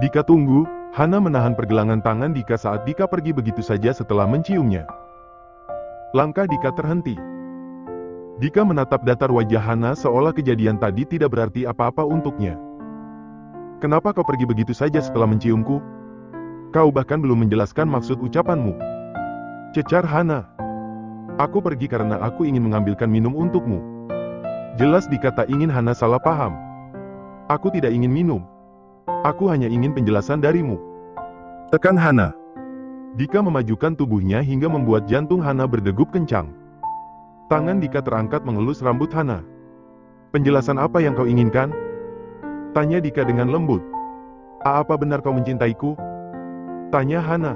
Dika tunggu. Hana menahan pergelangan tangan Dika saat Dika pergi begitu saja setelah menciumnya. Langkah Dika terhenti. Dika menatap datar wajah Hana seolah kejadian tadi tidak berarti apa-apa untuknya. Kenapa kau pergi begitu saja setelah menciumku? Kau bahkan belum menjelaskan maksud ucapanmu. Cecar Hana. Aku pergi karena aku ingin mengambilkan minum untukmu. Jelas Dika tak ingin Hana salah paham. Aku tidak ingin minum. Aku hanya ingin penjelasan darimu. Tekan Hana. Dika memajukan tubuhnya hingga membuat jantung Hana berdegup kencang. Tangan Dika terangkat mengelus rambut Hana. Penjelasan apa yang kau inginkan? Tanya Dika dengan lembut. Apa benar kau mencintaiku? Tanya Hana.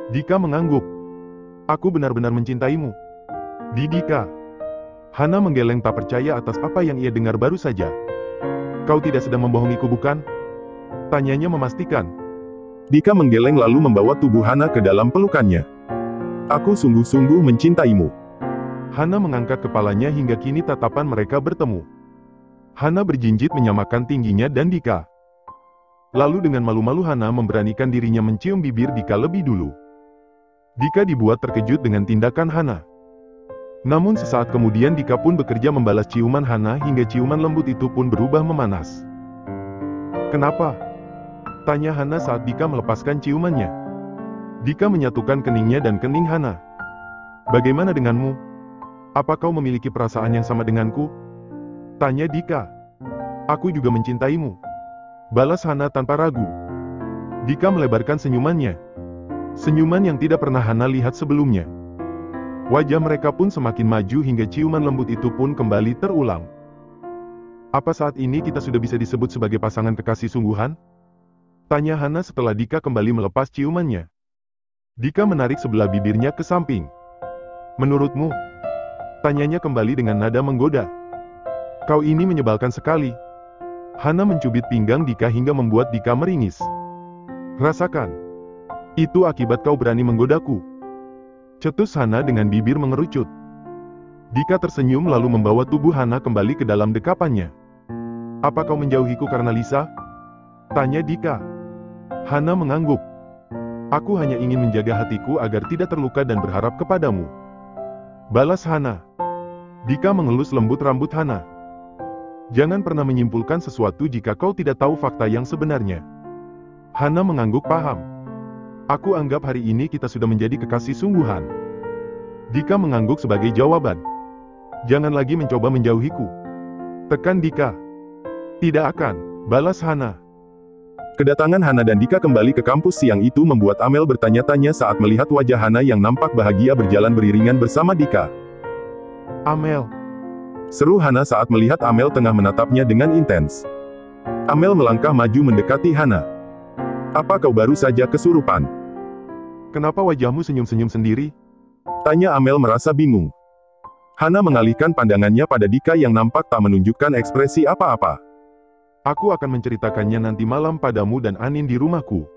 Dika mengangguk. Aku benar-benar mencintaimu. Di Dika. Hana menggeleng tak percaya atas apa yang ia dengar baru saja. Kau tidak sedang membohongiku bukan? Tanyanya memastikan. Dika menggeleng lalu membawa tubuh Hana ke dalam pelukannya. Aku sungguh-sungguh mencintaimu. Hana mengangkat kepalanya hingga kini tatapan mereka bertemu. Hana berjinjit menyamakan tingginya dan Dika. Lalu dengan malu-malu Hana memberanikan dirinya mencium bibir Dika lebih dulu. Dika dibuat terkejut dengan tindakan Hana. Namun sesaat kemudian Dika pun bekerja membalas ciuman Hana hingga ciuman lembut itu pun berubah memanas. Kenapa? Tanya Hana saat Dika melepaskan ciumannya. Dika menyatukan keningnya dan kening Hana. Bagaimana denganmu? Apa kau memiliki perasaan yang sama denganku? Tanya Dika. Aku juga mencintaimu. Balas Hana tanpa ragu. Dika melebarkan senyumannya. Senyuman yang tidak pernah Hana lihat sebelumnya. Wajah mereka pun semakin maju hingga ciuman lembut itu pun kembali terulang. Apa saat ini kita sudah bisa disebut sebagai pasangan kekasih sungguhan? Tanya Hana setelah Dika kembali melepas ciumannya. Dika menarik sebelah bibirnya ke samping. Menurutmu? Tanyanya kembali dengan nada menggoda. Kau ini menyebalkan sekali. Hana mencubit pinggang Dika hingga membuat Dika meringis. Rasakan. Itu akibat kau berani menggodaku. Cetus Hana dengan bibir mengerucut. Dika tersenyum lalu membawa tubuh Hana kembali ke dalam dekapannya. Apa kau menjauhiku karena Lisa? Tanya Dika. Hana mengangguk. Aku hanya ingin menjaga hatiku agar tidak terluka dan berharap kepadamu. Balas Hana. Dika mengelus lembut rambut Hana. Jangan pernah menyimpulkan sesuatu jika kau tidak tahu fakta yang sebenarnya. Hana mengangguk paham. Aku anggap hari ini kita sudah menjadi kekasih sungguhan. Dika mengangguk sebagai jawaban. Jangan lagi mencoba menjauhiku. Tekan Dika. Tidak akan, balas Hana. Kedatangan Hana dan Dika kembali ke kampus siang itu membuat Amel bertanya-tanya saat melihat wajah Hana yang nampak bahagia berjalan beriringan bersama Dika. Amel. Seru Hana saat melihat Amel tengah menatapnya dengan intens. Amel melangkah maju mendekati Hana. Apa kau baru saja kesurupan? Kenapa wajahmu senyum-senyum sendiri? Tanya Amel merasa bingung. Hana mengalihkan pandangannya pada Dika yang nampak tak menunjukkan ekspresi apa-apa. Aku akan menceritakannya nanti malam padamu dan Anin di rumahku.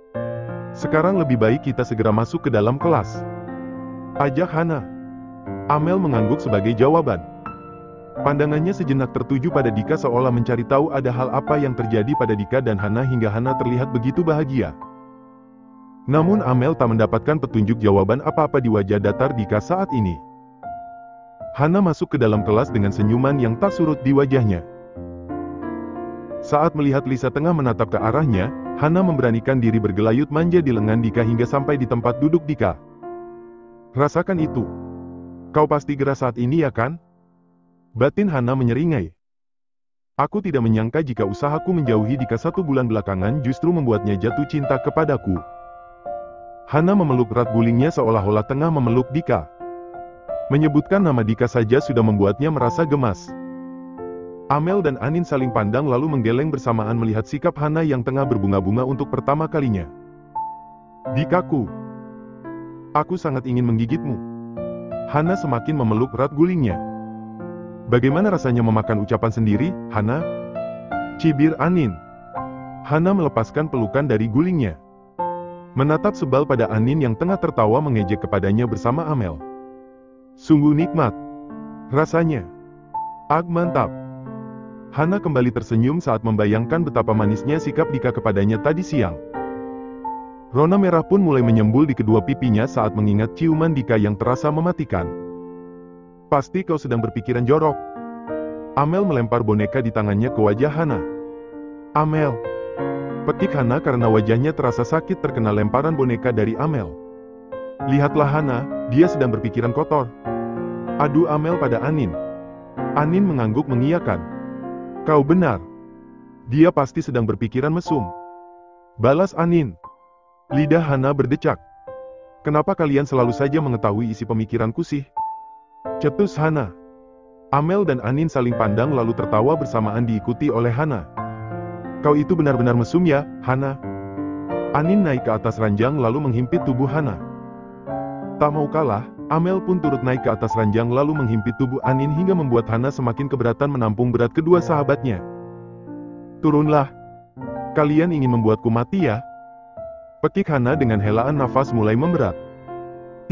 Sekarang lebih baik kita segera masuk ke dalam kelas. Ajak Hana. Amel mengangguk sebagai jawaban. Pandangannya sejenak tertuju pada Dika seolah mencari tahu ada hal apa yang terjadi pada Dika dan Hana hingga Hana terlihat begitu bahagia. Namun Amel tak mendapatkan petunjuk jawaban apa-apa di wajah datar Dika saat ini. Hana masuk ke dalam kelas dengan senyuman yang tak surut di wajahnya. Saat melihat Lisa tengah menatap ke arahnya, Hana memberanikan diri bergelayut manja di lengan Dika hingga sampai di tempat duduk Dika. Rasakan itu. Kau pasti gerah saat ini ya kan? Batin Hana menyeringai. Aku tidak menyangka jika usahaku menjauhi Dika 1 bulan belakangan justru membuatnya jatuh cinta kepadaku. Hana memeluk erat gulingnya seolah-olah tengah memeluk Dika. Menyebutkan nama Dika saja sudah membuatnya merasa gemas. Amel dan Anin saling pandang lalu menggeleng bersamaan melihat sikap Hana yang tengah berbunga-bunga untuk pertama kalinya. Dikaku. Aku sangat ingin menggigitmu. Hana semakin memeluk erat gulingnya. Bagaimana rasanya memakan ucapan sendiri, Hana? Cibir Anin. Hana melepaskan pelukan dari gulingnya. Menatap sebal pada Anin yang tengah tertawa mengejek kepadanya bersama Amel. Sungguh nikmat. Rasanya. Mantap. Hana kembali tersenyum saat membayangkan betapa manisnya sikap Dika kepadanya tadi siang. Rona merah pun mulai menyembul di kedua pipinya saat mengingat ciuman Dika yang terasa mematikan. Pasti kau sedang berpikiran jorok. Amel melempar boneka di tangannya ke wajah Hana. Amel. Petik Hana karena wajahnya terasa sakit terkena lemparan boneka dari Amel. Lihatlah Hana, dia sedang berpikiran kotor. Adu Amel pada Anin. Anin mengangguk mengiyakan. Kau benar. Dia pasti sedang berpikiran mesum. Balas Anin. Lidah Hana berdecak. Kenapa kalian selalu saja mengetahui isi pemikiranku sih? Cetus Hana. Amel dan Anin saling pandang lalu tertawa bersamaan diikuti oleh Hana. Kau itu benar-benar mesum ya, Hana. Anin naik ke atas ranjang lalu menghimpit tubuh Hana. Tak mau kalah, Amel pun turut naik ke atas ranjang lalu menghimpit tubuh Anin hingga membuat Hana semakin keberatan menampung berat kedua sahabatnya. Turunlah. Kalian ingin membuatku mati ya? Pekik Hana dengan helaan nafas mulai memberat.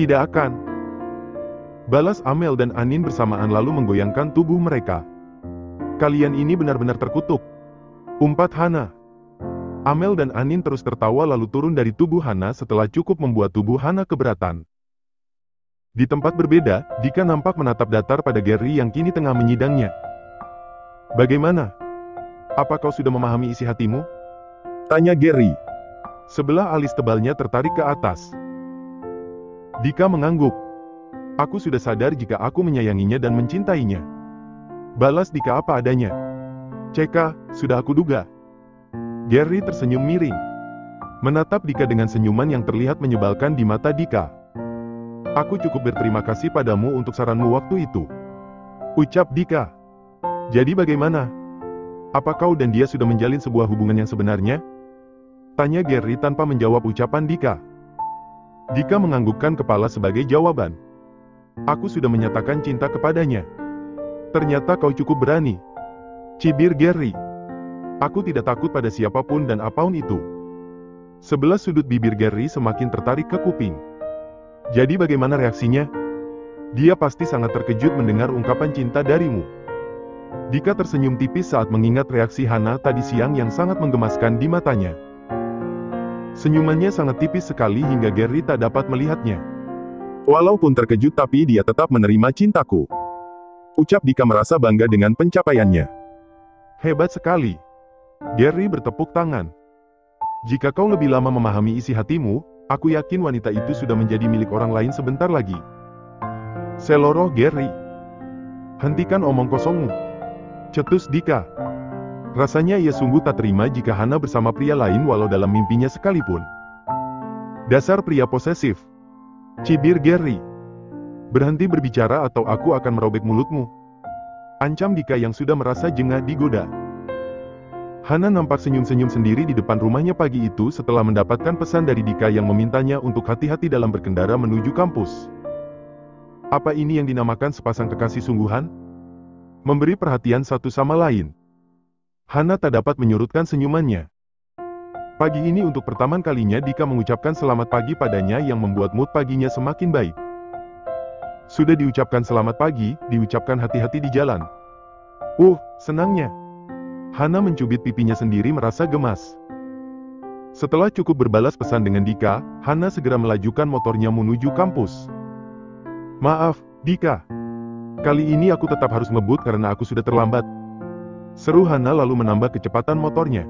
Tidak akan. Balas Amel dan Anin bersamaan lalu menggoyangkan tubuh mereka. Kalian ini benar-benar terkutuk. Umpat Hana. Amel dan Anin terus tertawa lalu turun dari tubuh Hana setelah cukup membuat tubuh Hana keberatan. Di tempat berbeda, Dika nampak menatap datar pada Gary yang kini tengah menyidangnya. Bagaimana? Apa kau sudah memahami isi hatimu? Tanya Gary. Sebelah alis tebalnya tertarik ke atas. Dika mengangguk. Aku sudah sadar jika aku menyayanginya dan mencintainya. Balas Dika apa adanya. Ceka, sudah aku duga. Gary tersenyum miring. Menatap Dika dengan senyuman yang terlihat menyebalkan di mata Dika. Aku cukup berterima kasih padamu untuk saranmu waktu itu. Ucap Dika. Jadi bagaimana? Apa kau dan dia sudah menjalin sebuah hubungan yang sebenarnya? Tanya Gary tanpa menjawab ucapan Dika. Dika menganggukkan kepala sebagai jawaban. Aku sudah menyatakan cinta kepadanya. Ternyata kau cukup berani. Cibir Gary. Aku tidak takut pada siapapun dan apapun itu. Sebelah sudut bibir Gary semakin tertarik ke kuping. Jadi bagaimana reaksinya? Dia pasti sangat terkejut mendengar ungkapan cinta darimu. Dika tersenyum tipis saat mengingat reaksi Hana tadi siang yang sangat menggemaskan di matanya. Senyumannya sangat tipis sekali hingga Gary tak dapat melihatnya. Walaupun terkejut tapi dia tetap menerima cintaku. Ucap Dika merasa bangga dengan pencapaiannya. Hebat sekali. Gary bertepuk tangan. Jika kau lebih lama memahami isi hatimu, aku yakin wanita itu sudah menjadi milik orang lain sebentar lagi. Seloroh Gary. Hentikan omong kosongmu. Cetus Dika. Rasanya ia sungguh tak terima jika Hana bersama pria lain walau dalam mimpinya sekalipun. Dasar pria posesif. Cibir Gary. Berhenti berbicara atau aku akan merobek mulutmu. Ancam Dika yang sudah merasa jengah digoda. Hana nampak senyum-senyum sendiri di depan rumahnya pagi itu setelah mendapatkan pesan dari Dika yang memintanya untuk hati-hati dalam berkendara menuju kampus. Apa ini yang dinamakan sepasang kekasih sungguhan? Memberi perhatian satu sama lain. Hana tak dapat menyurutkan senyumannya. Pagi ini untuk pertama kalinya Dika mengucapkan selamat pagi padanya yang membuat mood paginya semakin baik. Sudah diucapkan selamat pagi, diucapkan hati-hati di jalan. Senangnya. Hana mencubit pipinya sendiri merasa gemas. Setelah cukup berbalas pesan dengan Dika, Hana segera melajukan motornya menuju kampus. Maaf, Dika. Kali ini aku tetap harus ngebut karena aku sudah terlambat. Seru Hana lalu menambah kecepatan motornya.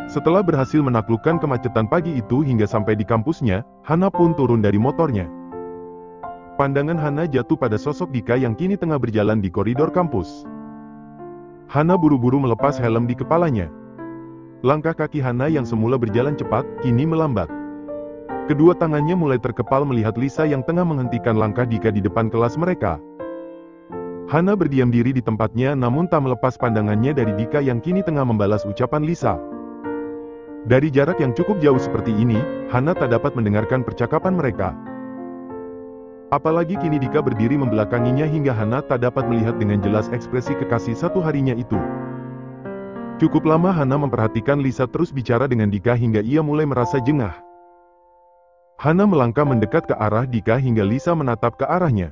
Setelah berhasil menaklukkan kemacetan pagi itu hingga sampai di kampusnya, Hana pun turun dari motornya. Pandangan Hana jatuh pada sosok Dika yang kini tengah berjalan di koridor kampus. Hana buru-buru melepas helm di kepalanya. Langkah kaki Hana yang semula berjalan cepat, kini melambat. Kedua tangannya mulai terkepal melihat Lisa yang tengah menghentikan langkah Dika di depan kelas mereka. Hana berdiam diri di tempatnya namun tak melepas pandangannya dari Dika yang kini tengah membalas ucapan Lisa. Dari jarak yang cukup jauh seperti ini, Hana tak dapat mendengarkan percakapan mereka. Apalagi kini Dika berdiri membelakanginya hingga Hana tak dapat melihat dengan jelas ekspresi kekasih satu harinya itu. Cukup lama Hana memperhatikan Lisa terus bicara dengan Dika hingga ia mulai merasa jengah. Hana melangkah mendekat ke arah Dika hingga Lisa menatap ke arahnya.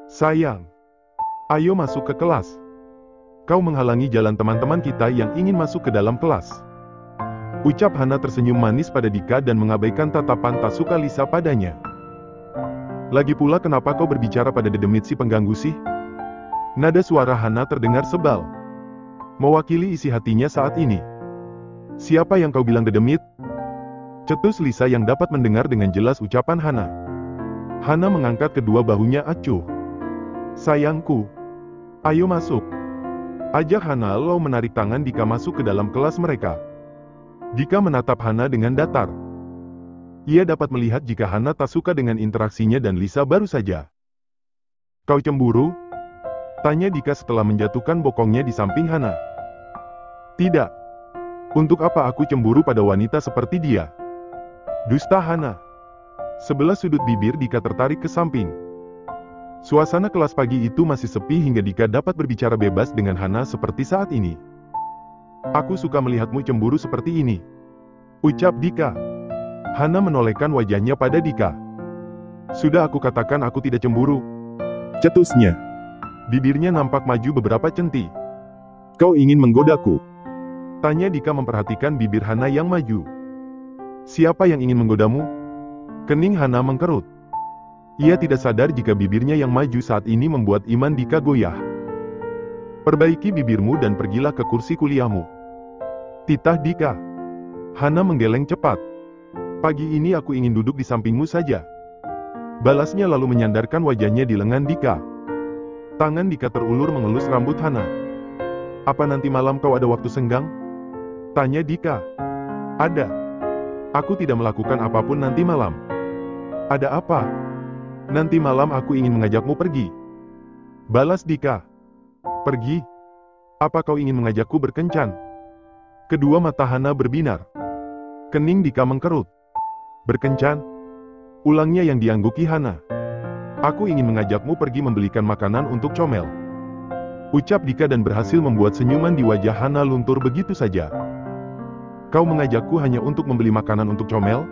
Sayang, ayo masuk ke kelas. Kau menghalangi jalan teman-teman kita yang ingin masuk ke dalam kelas. Ucap Hana tersenyum manis pada Dika dan mengabaikan tatapan tak suka Lisa padanya. Lagi pula kenapa kau berbicara pada dedemit si pengganggu sih? Nada suara Hana terdengar sebal. Mewakili isi hatinya saat ini. Siapa yang kau bilang dedemit? Cetus Lisa yang dapat mendengar dengan jelas ucapan Hana. Hana mengangkat kedua bahunya acuh. Sayangku. Ayo masuk. Ajak Hana lalu menarik tangan Dika masuk ke dalam kelas mereka. Dika menatap Hana dengan datar. Ia dapat melihat jika Hana tak suka dengan interaksinya dan Lisa baru saja. Kau cemburu? Tanya Dika setelah menjatuhkan bokongnya di samping Hana. Tidak. Untuk apa aku cemburu pada wanita seperti dia? Dusta Hana. Sebelah sudut bibir Dika tertarik ke samping. Suasana kelas pagi itu masih sepi hingga Dika dapat berbicara bebas dengan Hana seperti saat ini. Aku suka melihatmu cemburu seperti ini. Ucap Dika. Hana menolehkan wajahnya pada Dika. Sudah aku katakan aku tidak cemburu. Cetusnya. Bibirnya nampak maju beberapa centi. Kau ingin menggodaku? Tanya Dika memperhatikan bibir Hana yang maju. Siapa yang ingin menggodamu? Kening Hana mengkerut. Ia tidak sadar jika bibirnya yang maju saat ini membuat iman Dika goyah. Perbaiki bibirmu dan pergilah ke kursi kuliahmu. Titah Dika. Hana menggeleng cepat. Pagi ini aku ingin duduk di sampingmu saja. Balasnya lalu menyandarkan wajahnya di lengan Dika. Tangan Dika terulur mengelus rambut Hana. Apa nanti malam kau ada waktu senggang? Tanya Dika. Ada. Aku tidak melakukan apapun nanti malam. Ada apa? Nanti malam aku ingin mengajakmu pergi. Balas Dika. Pergi? Apa kau ingin mengajakku berkencan? Kedua mata Hana berbinar. Kening Dika mengkerut. Berkencan? Ulangnya yang diangguki Hana. Aku ingin mengajakmu pergi membelikan makanan untuk Comel. Ucap Dika dan berhasil membuat senyuman di wajah Hana luntur begitu saja. Kau mengajakku hanya untuk membeli makanan untuk Comel?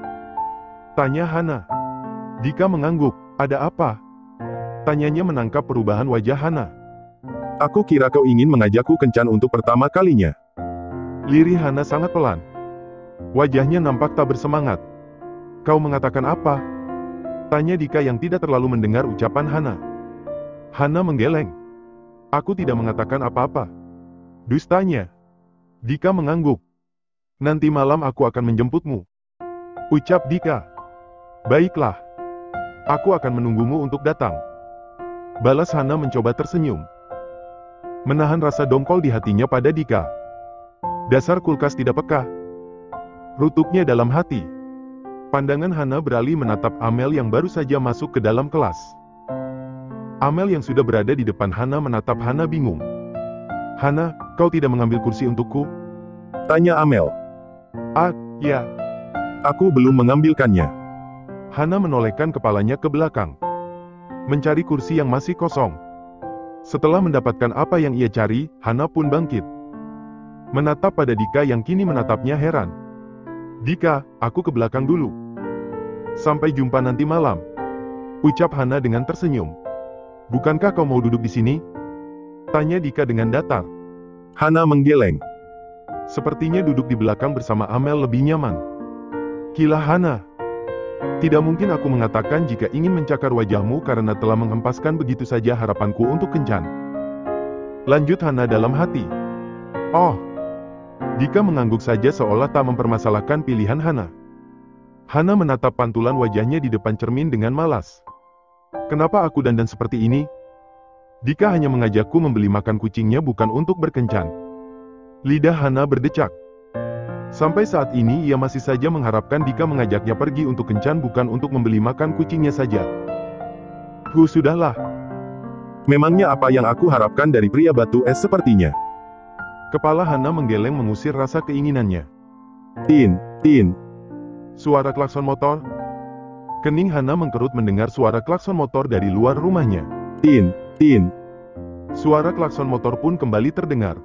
Tanya Hana. Dika mengangguk. Ada apa? Tanyanya menangkap perubahan wajah Hana. Aku kira kau ingin mengajakku kencan untuk pertama kalinya. Lirih Hana sangat pelan. Wajahnya nampak tak bersemangat. Kau mengatakan apa? Tanya Dika yang tidak terlalu mendengar ucapan Hana. Hana menggeleng. Aku tidak mengatakan apa-apa. Dustanya. Dika mengangguk. Nanti malam aku akan menjemputmu. Ucap Dika. Baiklah. Aku akan menunggumu untuk datang. Balas Hana mencoba tersenyum. Menahan rasa dongkol di hatinya pada Dika. Dasar kulkas tidak peka. Rutuknya dalam hati. Pandangan Hana beralih menatap Amel yang baru saja masuk ke dalam kelas. Amel yang sudah berada di depan Hana menatap Hana bingung. Hana, kau tidak mengambil kursi untukku? Tanya Amel. Ah, ya. Aku belum mengambilkannya. Hana menolehkan kepalanya ke belakang. Mencari kursi yang masih kosong. Setelah mendapatkan apa yang ia cari, Hana pun bangkit. Menatap pada Dika yang kini menatapnya heran. Dika, aku ke belakang dulu. Sampai jumpa nanti malam. Ucap Hana dengan tersenyum. Bukankah kau mau duduk di sini? Tanya Dika dengan datar. Hana menggeleng. Sepertinya duduk di belakang bersama Amel lebih nyaman. Kilah Hana. Tidak mungkin aku mengatakan jika ingin mencakar wajahmu karena telah menghempaskan begitu saja harapanku untuk kencan. Lanjut Hana dalam hati. Oh. Dika mengangguk saja seolah tak mempermasalahkan pilihan Hana. Hana menatap pantulan wajahnya di depan cermin dengan malas. Kenapa aku dandan seperti ini? Dika hanya mengajakku membeli makan kucingnya bukan untuk berkencan. Lidah Hana berdecak. Sampai saat ini ia masih saja mengharapkan Dika mengajaknya pergi untuk kencan bukan untuk membeli makan kucingnya saja. Sudahlah. Memangnya apa yang aku harapkan dari pria batu es sepertinya? Kepala Hana menggeleng mengusir rasa keinginannya. Tin. Suara klakson motor. Kening Hana mengkerut mendengar suara klakson motor dari luar rumahnya. Tin. Suara klakson motor pun kembali terdengar.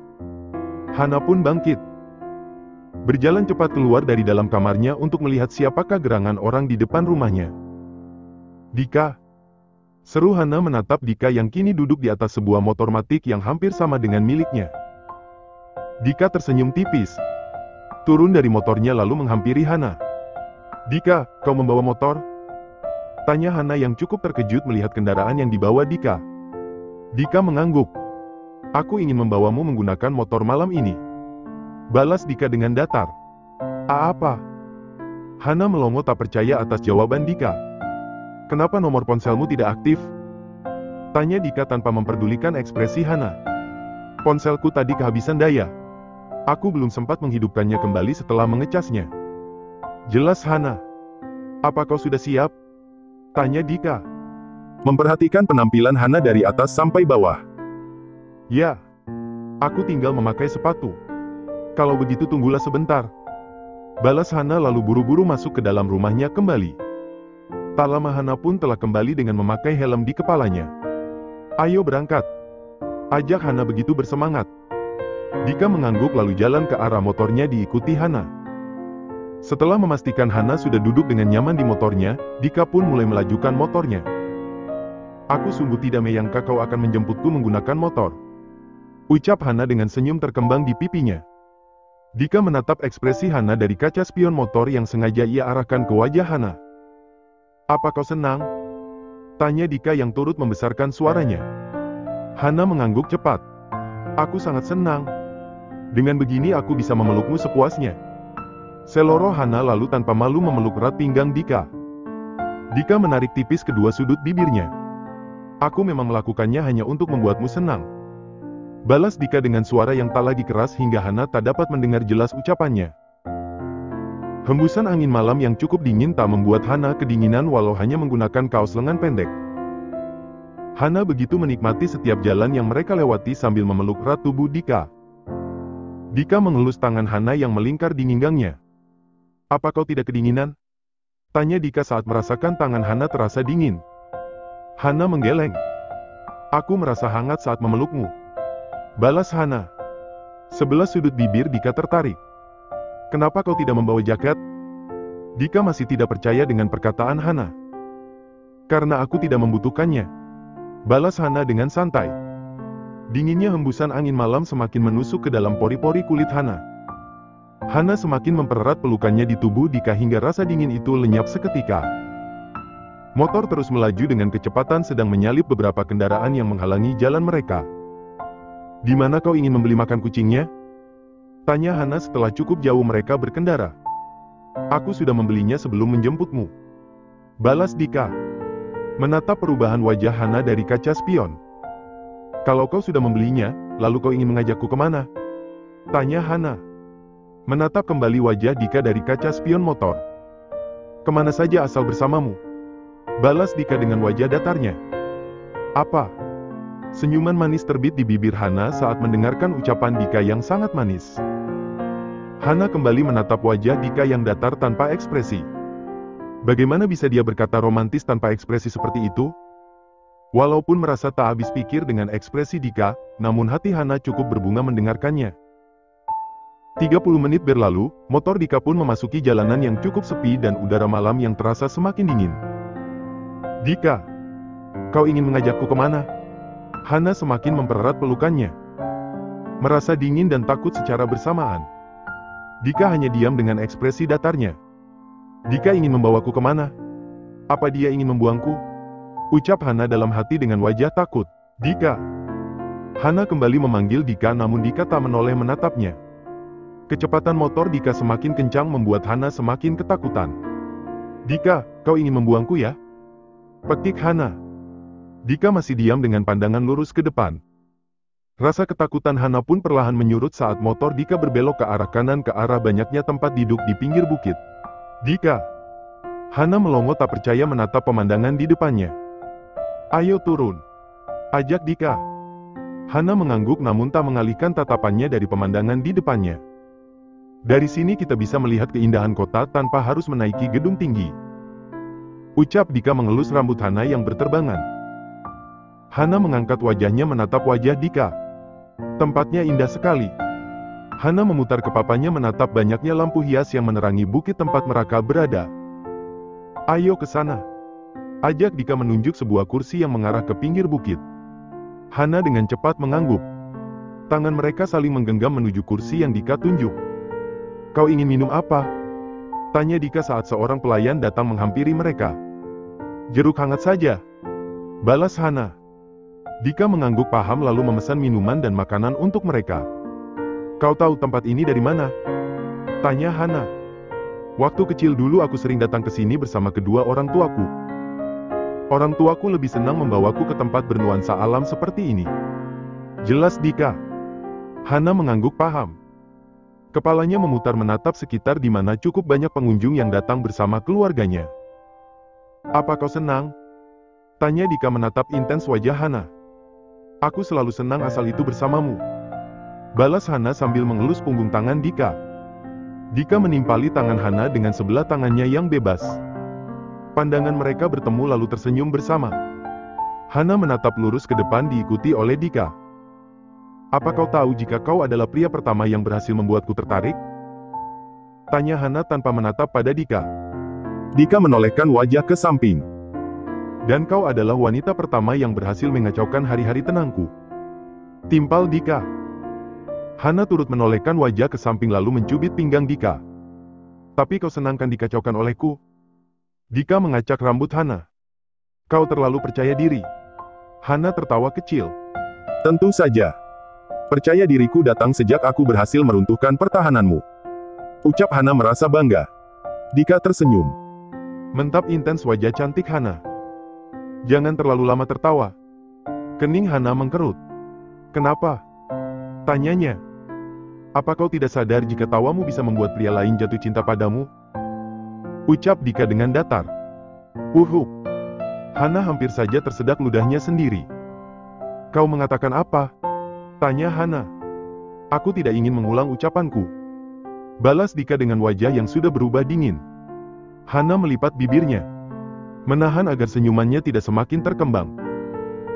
Hana pun bangkit. Berjalan cepat keluar dari dalam kamarnya untuk melihat siapakah gerangan orang di depan rumahnya. Dika. Seru Hana menatap Dika yang kini duduk di atas sebuah motor matic yang hampir sama dengan miliknya. Dika tersenyum tipis. Turun dari motornya lalu menghampiri Hana. "Dika, kau membawa motor?" tanya Hana yang cukup terkejut melihat kendaraan yang dibawa Dika. Dika mengangguk. "Aku ingin membawamu menggunakan motor malam ini," balas Dika dengan datar. Apa?" Hana melongo tak percaya atas jawaban Dika. "Kenapa nomor ponselmu tidak aktif?" tanya Dika tanpa memperdulikan ekspresi Hana. "Ponselku tadi kehabisan daya. Aku belum sempat menghidupkannya kembali setelah mengecasnya," jelas Hana. "Apa kau sudah siap?" tanya Dika. Memperhatikan penampilan Hana dari atas sampai bawah. "Ya. Aku tinggal memakai sepatu. Kalau begitu tunggulah sebentar," balas Hana lalu buru-buru masuk ke dalam rumahnya kembali. Tak lama Hana pun telah kembali dengan memakai helm di kepalanya. "Ayo berangkat," ajak Hana begitu bersemangat. Dika mengangguk lalu jalan ke arah motornya diikuti Hana. Setelah memastikan Hana sudah duduk dengan nyaman di motornya, Dika pun mulai melajukan motornya. "Aku sungguh tidak menyangka kau akan menjemputku menggunakan motor," ucap Hana dengan senyum terkembang di pipinya. Dika menatap ekspresi Hana dari kaca spion motor yang sengaja ia arahkan ke wajah Hana. "Apa kau senang?" tanya Dika yang turut membesarkan suaranya. Hana mengangguk cepat. "Aku sangat senang. Dengan begini aku bisa memelukmu sepuasnya," seloroh Hana lalu tanpa malu memeluk erat pinggang Dika. Dika menarik tipis kedua sudut bibirnya. "Aku memang melakukannya hanya untuk membuatmu senang," balas Dika dengan suara yang tak lagi keras hingga Hana tak dapat mendengar jelas ucapannya. Hembusan angin malam yang cukup dingin tak membuat Hana kedinginan walau hanya menggunakan kaos lengan pendek. Hana begitu menikmati setiap jalan yang mereka lewati sambil memeluk erat tubuh Dika. Dika mengelus tangan Hana yang melingkar di pinggangnya. "Apa kau tidak kedinginan?" tanya Dika saat merasakan tangan Hana terasa dingin. Hana menggeleng. "Aku merasa hangat saat memelukmu," balas Hana. Sebelah sudut bibir Dika tertarik. "Kenapa kau tidak membawa jaket?" Dika masih tidak percaya dengan perkataan Hana. "Karena aku tidak membutuhkannya," balas Hana dengan santai. Dinginnya hembusan angin malam semakin menusuk ke dalam pori-pori kulit Hana. Hana semakin mempererat pelukannya di tubuh Dika hingga rasa dingin itu lenyap seketika. Motor terus melaju dengan kecepatan sedang menyalip beberapa kendaraan yang menghalangi jalan mereka. "Di mana kau ingin membeli makan kucingnya?" tanya Hana setelah cukup jauh mereka berkendara. "Aku sudah membelinya sebelum menjemputmu," balas Dika. Menatap perubahan wajah Hana dari kaca spion. "Kalau kau sudah membelinya, lalu kau ingin mengajakku kemana?" tanya Hana. Menatap kembali wajah Dika dari kaca spion motor. "Kemana saja asal bersamamu," balas Dika dengan wajah datarnya. "Apa?" Senyuman manis terbit di bibir Hana saat mendengarkan ucapan Dika yang sangat manis. Hana kembali menatap wajah Dika yang datar tanpa ekspresi. Bagaimana bisa dia berkata romantis tanpa ekspresi seperti itu? Walaupun merasa tak habis pikir dengan ekspresi Dika, namun hati Hana cukup berbunga mendengarkannya. 30 menit berlalu, motor Dika pun memasuki jalanan yang cukup sepi dan udara malam yang terasa semakin dingin. "Dika, kau ingin mengajakku kemana?" Hana semakin mempererat pelukannya. Merasa dingin dan takut secara bersamaan. Dika hanya diam dengan ekspresi datarnya. "Dika ingin membawaku kemana? Apa dia ingin membuangku?" ucap Hana dalam hati dengan wajah takut. "Dika." Hana kembali memanggil Dika namun Dika tak menoleh menatapnya. Kecepatan motor Dika semakin kencang membuat Hana semakin ketakutan. "Dika, kau ingin membuangku ya?" petik Hana. Dika masih diam dengan pandangan lurus ke depan. Rasa ketakutan Hana pun perlahan menyurut saat motor Dika berbelok ke arah kanan ke arah banyaknya tempat duduk di pinggir bukit. "Dika." Hana melongo tak percaya menatap pemandangan di depannya. "Ayo turun," ajak Dika. Hana mengangguk namun tak mengalihkan tatapannya dari pemandangan di depannya. "Dari sini kita bisa melihat keindahan kota tanpa harus menaiki gedung tinggi," ucap Dika mengelus rambut Hana yang berterbangan. Hana mengangkat wajahnya menatap wajah Dika. Tempatnya indah sekali. Hana memutar kepalanya menatap banyaknya lampu hias yang menerangi bukit tempat mereka berada. "Ayo ke sana," Ajak Dika menunjuk sebuah kursi yang mengarah ke pinggir bukit. Hana dengan cepat mengangguk. Tangan mereka saling menggenggam menuju kursi yang Dika tunjuk. Kau ingin minum apa? Tanya Dika saat seorang pelayan datang menghampiri mereka. Jeruk hangat saja, balas Hana. Dika mengangguk paham lalu memesan minuman dan makanan untuk mereka. Kau tahu tempat ini dari mana? Tanya Hana. Waktu kecil dulu aku sering datang ke sini bersama kedua orang tuaku. Orang tuaku lebih senang membawaku ke tempat bernuansa alam seperti ini. Jelas Dika. Hana mengangguk paham. Kepalanya memutar menatap sekitar di mana cukup banyak pengunjung yang datang bersama keluarganya. Apa kau senang? Tanya Dika menatap intens wajah Hana. Aku selalu senang asal itu bersamamu. Balas Hana sambil mengelus punggung tangan Dika. Dika menimpali tangan Hana dengan sebelah tangannya yang bebas. Pandangan mereka bertemu lalu tersenyum bersama. Hana menatap lurus ke depan diikuti oleh Dika. Apa kau tahu jika kau adalah pria pertama yang berhasil membuatku tertarik? Tanya Hana tanpa menatap pada Dika. Dika menolehkan wajah ke samping. Dan kau adalah wanita pertama yang berhasil mengacaukan hari-hari tenangku. Timpal Dika. Hana turut menolehkan wajah ke samping lalu mencubit pinggang Dika. Tapi kau senangkan dikacaukan olehku? Dika mengacak rambut Hana. Kau terlalu percaya diri. Hana tertawa kecil. Tentu saja. Percaya diriku datang sejak aku berhasil meruntuhkan pertahananmu. Ucap Hana merasa bangga. Dika tersenyum. Mentap intens wajah cantik Hana. Jangan terlalu lama tertawa. Kening Hana mengkerut. Kenapa? Tanyanya. Apa kau tidak sadar jika tawamu bisa membuat pria lain jatuh cinta padamu? Ucap Dika dengan datar. Hana hampir saja tersedak ludahnya sendiri. Kau mengatakan apa? Tanya Hana. Aku tidak ingin mengulang ucapanku. Balas Dika dengan wajah yang sudah berubah dingin. Hana melipat bibirnya. Menahan agar senyumannya tidak semakin terkembang.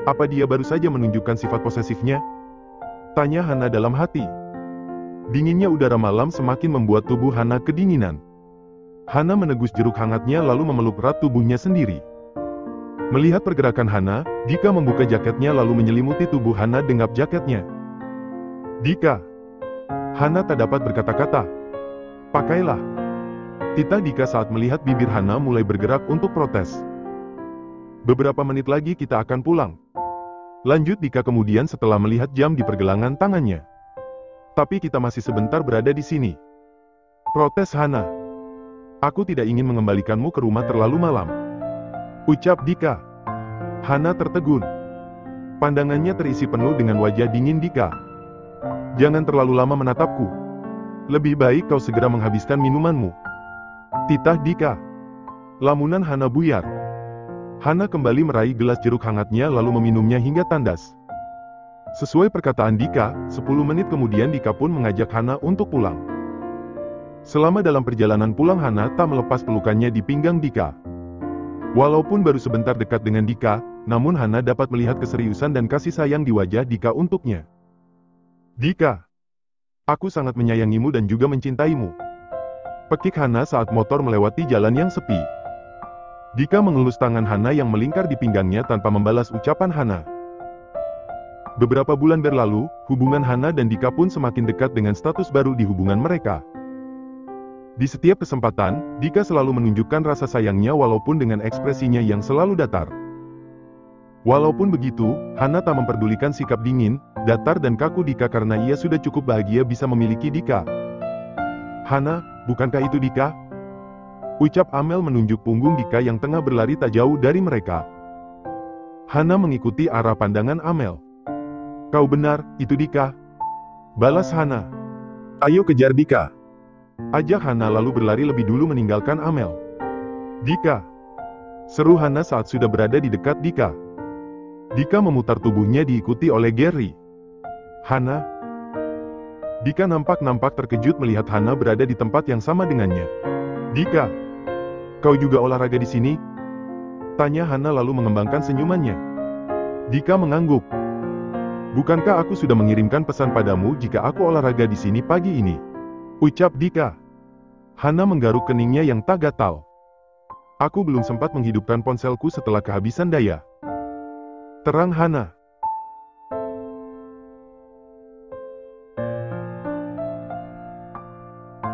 Apa dia baru saja menunjukkan sifat posesifnya? Tanya Hana dalam hati. Dinginnya udara malam semakin membuat tubuh Hana kedinginan. Hana menegus jeruk hangatnya lalu memeluk erat tubuhnya sendiri. Melihat pergerakan Hana, Dika membuka jaketnya lalu menyelimuti tubuh Hana dengan jaketnya. Dika. Hana tak dapat berkata-kata. Pakailah. Titah Dika saat melihat bibir Hana mulai bergerak untuk protes. Beberapa menit lagi kita akan pulang. Lanjut Dika kemudian setelah melihat jam di pergelangan tangannya. Tapi kita masih sebentar berada di sini. Protes Hana. Aku tidak ingin mengembalikanmu ke rumah terlalu malam. Ucap Dika. Hana tertegun. Pandangannya terisi penuh dengan wajah dingin Dika. Jangan terlalu lama menatapku. Lebih baik kau segera menghabiskan minumanmu. Titah Dika. Lamunan Hana buyar. Hana kembali meraih gelas jeruk hangatnya lalu meminumnya hingga tandas. Sesuai perkataan Dika, 10 menit kemudian Dika pun mengajak Hana untuk pulang. Selama dalam perjalanan pulang Hana tak melepas pelukannya di pinggang Dika. Walaupun baru sebentar dekat dengan Dika, namun Hana dapat melihat keseriusan dan kasih sayang di wajah Dika untuknya. Dika. Aku sangat menyayangimu dan juga mencintaimu. Pekik Hana saat motor melewati jalan yang sepi. Dika mengelus tangan Hana yang melingkar di pinggangnya tanpa membalas ucapan Hana. Beberapa bulan berlalu, hubungan Hana dan Dika pun semakin dekat dengan status baru di hubungan mereka. Di setiap kesempatan, Dika selalu menunjukkan rasa sayangnya walaupun dengan ekspresinya yang selalu datar. Walaupun begitu, Hana tak memperdulikan sikap dingin, datar dan kaku Dika karena ia sudah cukup bahagia bisa memiliki Dika. Hana, bukankah itu Dika? Ucap Amel menunjuk punggung Dika yang tengah berlari tak jauh dari mereka. Hana mengikuti arah pandangan Amel. Kau benar, itu Dika. Balas Hana. Ayo kejar Dika. Ajak Hana lalu berlari lebih dulu meninggalkan Amel. Dika. Seru Hana saat sudah berada di dekat Dika. Dika memutar tubuhnya diikuti oleh Gary. Hana. Dika nampak terkejut melihat Hana berada di tempat yang sama dengannya. Dika. Kau juga olahraga di sini? Tanya Hana lalu mengembangkan senyumannya. Dika mengangguk. Bukankah aku sudah mengirimkan pesan padamu jika aku olahraga di sini pagi ini? Ucap Dika. Hana menggaruk keningnya yang tak gatal. Aku belum sempat menghidupkan ponselku setelah kehabisan daya. Terang Hana.